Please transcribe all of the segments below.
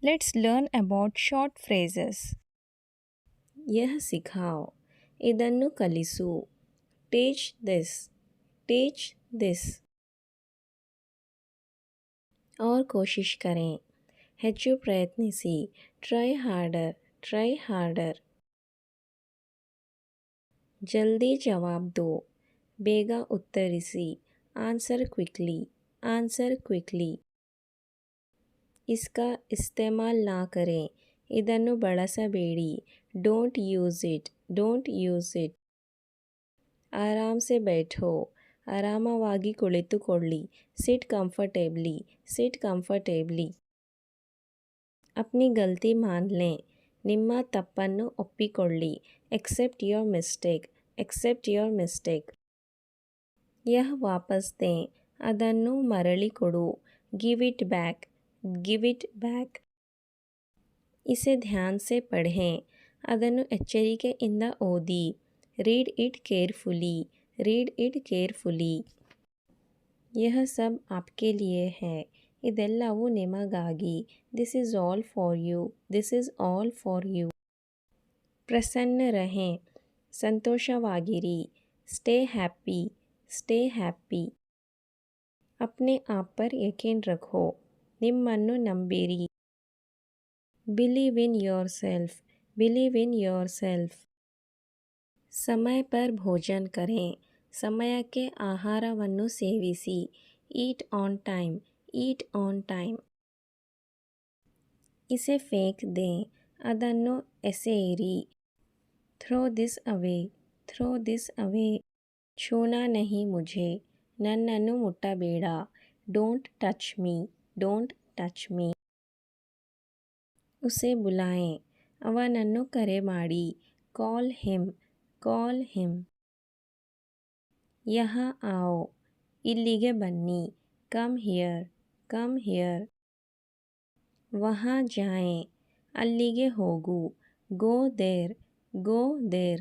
Let's learn about short phrases. यह सिखाओ ಇದನ್ನು ಕಲಿಸು teach this teach this और कोशिश करें ಹೆಚ್ಚು ಪ್ರಯತ್ನಿಸಿ try harder try harder जल्दी जवाब दो ಬೇಗ ಉತ್ತರಿಸಿ answer quickly answer quickly इसका इस्तेमाल ना करें ಇದನ್ನು ಬಳಸಬೇಡಿ don't use it don't use it आराम से बैठो ಆರಾಮವಾಗಿ ಕುಳಿತುಕೊಳ್ಳಿ ಸಿಟ್ ಕಂಫರ್ಟೇಬ್ಲಿ ಸಿಟ್ ಕಂಫರ್ಟೇಬ್ಲಿ अपनी गलती मान लें ನಿಮ್ಮ ತಪ್ಪನ್ನು ಒಪ್ಪಿಕೊಳ್ಳಿ accept your mistake accept your mistake यह वापस दें ಅದನ್ನು ಮರಳಿ ಕೊಡು give it back give it back इसे ध्यान से पढ़ें ಅದನ್ನು ಎಚ್ಚರಿಕೆಯಿಂದ ಓದಿ read it carefully read it carefully यह सब आपके लिए है ಇದೆಲ್ಲವೂ ನಿಮಗಾಗಿ this is all for you this is all for you प्रसन्न रहें संतोषವಾಗಿರಿ स्टे हैप्पी स्टे हैप्पी अपने आप पर यकीन रखो ನಿಮ್ಮನ್ನು ನಂಬಿರಿ believe in yourself believe in yourself समय पर भोजन करें ಸಮಯಕ್ಕೆ ಆಹಾರವನ್ನು ಸೇವಿಸಿ eat on time eat on time इसे फेंक दें ಅದನ್ನು ಎಸೆಯಿರಿ throw this away throw this away छूना नहीं मुझे ನನ್ನನ್ನು ಮುಟ್ಟಬೇಡ don't touch me don't touch me उसे बुलाएं ಅವನನ್ನು ಕರೆ ಮಾಡಿ ಕಾಲ್ ಹಿಮ್ ಕಾಲ್ ಹಿಮ್ यहाँ आओ ಇಲ್ಲಿಗೆ ಬನ್ನಿ ಕಮ್ ಹಿಯರ್ ಕಮ್ ಹಿಯರ್ वहाँ जाएं ಅಲ್ಲಿಗೆ ಹೋಗು गो देर गो देर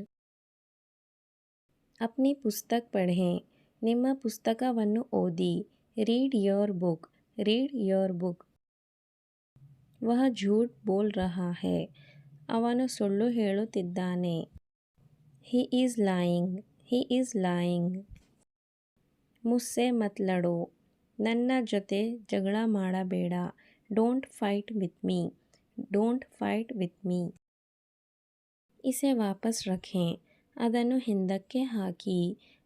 अपनी पुस्तक पढ़ें ನಿಮ್ಮ ಪುಸ್ತಕವನ್ನು ಓದಿ read your book read your book वह झूठ बोल रहा है ಅವನು ಸುಳ್ಳು ಹೇಳುತ್ತಿದ್ದಾನೆ he is lying he is lying मुझसे मत लड़ो ನನ್ನ ಜೊತೆ ಜಗಳ ಮಾಡಬೇಡ don't fight with me don't fight with me इसे वापस रखें ಅದನ್ನು ಹಿಂದಕ್ಕೆ ಹಾಕಿ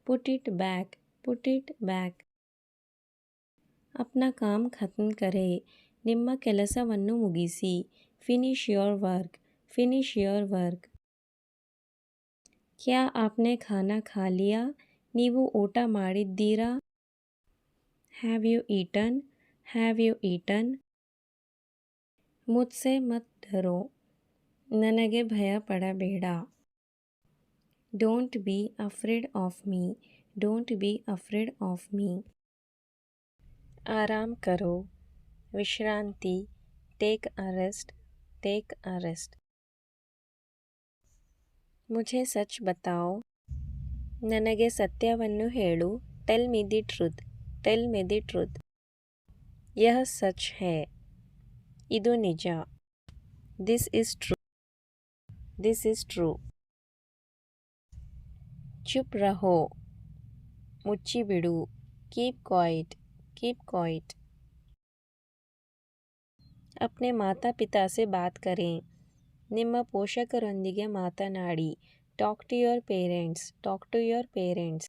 put it back put it back अपना काम खत्म करें ನಿಮ್ಮ ಕೆಲಸವನ್ನು ಮುಗಿಸಿ finish your work finish your work क्या आपने खाना खा लिया ನೀವು ಊಟ ಮಾಡಿದ್ದೀರಾ have you eaten have you eaten मुझसे मत डरो ನನಗೆ ಭಯ ಪಡಬೇಡ don't be afraid of me don't be afraid of me आराम करो विश्रांति take a rest take a rest मुझे सच बताओ ನನಗೆ ಸತ್ಯವನ್ನು ಹೇಳು tell me the truth tell me the truth यह सच है ಇದು ನಿಜ this is true this is true चुप रहो ಮುಚ್ಚಿಬಿಡು कीप क्वाइट कीप क्वाइट अपने माता पिता से बात करें ನಿಮ್ಮ ಪೋಷಕರೊಂದಿಗೆ ಮಾತನಾಡಿ talk to your parents talk to your parents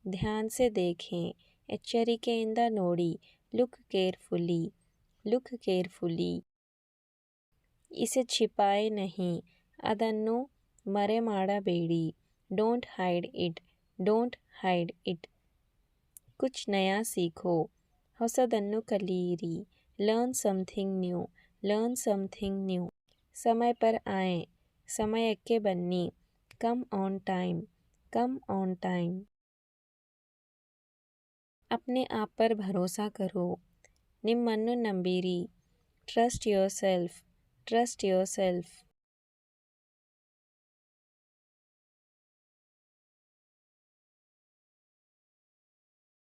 ध्यान से देखें ಎಚ್ಚರಿಕೆಯಿಂದ ನೋಡಿ लुक केयरफुली लुक केयरफुली इसे छिपाए नहीं ಅದನ್ನು ಮರೆ ಮಾಡಬೇಡಿ don't hide it don't hide it कुछ नया सीखो ಹೊಸದನ್ನು ಕಲಿಯಿರಿ learn something new learn something new समय पर आएं ಸಮಯಕ್ಕೆ ಬನ್ನಿ come on time come on time अपने आप पर भरोसा करो ನಿಮ್ಮನ್ನು ನಂಬಿರಿ trust yourself trust your self